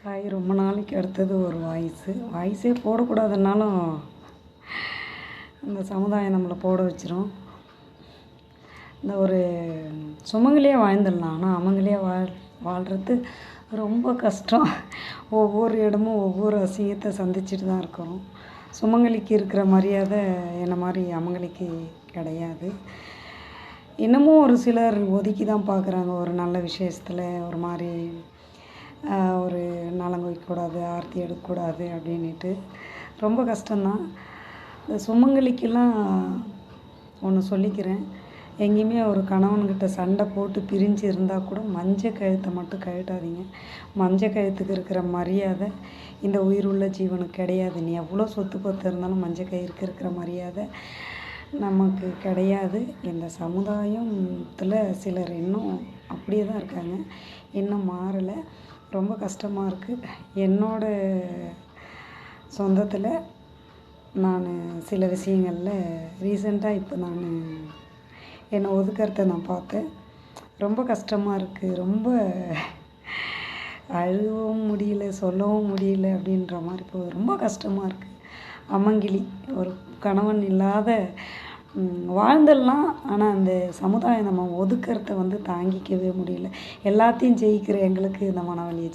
காய் ரொம்ப நாளைக்கு அடுத்தது ஒரு வாய்ஸே போடக்கூடாதுன்னாலும் இந்த சமுதாயம் நம்மளை போட வச்சிரும். இந்த ஒரு சுமங்கலியாக வாழ்ந்துடலாம், ஆனால் அவங்களே வாழ்கிறது ரொம்ப கஷ்டம். ஒவ்வொரு இடமும் ஒவ்வொரு அசிங்கத்தை சந்திச்சுட்டு தான் இருக்கிறோம். சுமங்கலிக்கு இருக்கிற மரியாதை என்ன மாதிரி அவங்களுக்கு கிடையாது. இன்னமும் ஒரு சிலர் ஒதுக்கி தான் பார்க்குறாங்க. ஒரு நல்ல விசேஷத்தில் ஒரு மாதிரி ஒரு நலங்கு வைக்கக்கூடாது, ஆரத்தி எடுக்கக்கூடாது அப்படின்ட்டு ரொம்ப கஷ்டம்தான். இந்த சுமங்கலிக்கெல்லாம் ஒன்று சொல்லிக்கிறேன், எங்கேயுமே ஒரு கணவன்கிட்ட சண்டை போட்டு பிரிஞ்சு இருந்தால் கூட மஞ்சள் கழுத்தை மட்டும் கழட்டாதீங்க. மஞ்சள் கழுத்துக்கு இருக்கிற மரியாதை இந்த உயிருள்ள ஜீவனுக்கு கிடையாது. நீ எவ்வளோ சொத்து பத்து இருந்தாலும் மஞ்சள் கயிறுக்கு இருக்கிற மரியாதை நமக்கு கிடையாது. இந்த சமுதாயத்தில் சிலர் இன்னும் அப்படியே தான் இருக்காங்க, இன்னும் மாறலை. ரொம்ப கஷ்டமாக இருக்குது. என்னோட சொந்தத்தில் நான் சில விஷயங்களில் ரீசெண்டாக இப்போ நான் என்னை ஒதுக்கிறத நான் பார்த்தேன். ரொம்ப கஷ்டமாக இருக்குது. ரொம்ப அழுகவும் முடியல, சொல்லவும் முடியல அப்படின்ற மாதிரி இப்போ ரொம்ப கஷ்டமாக இருக்குது. அமங்கிலி ஒரு கணவன் இல்லாத வாழ்ந்துடலாம், ஆனால் அந்த சமுதாயம் நம்ம ஒதுக்கிறத தாங்கிக்கவே முடியல. எல்லாத்தையும் ஜெயிக்கிற எங்களுக்கு இந்த மனவலியை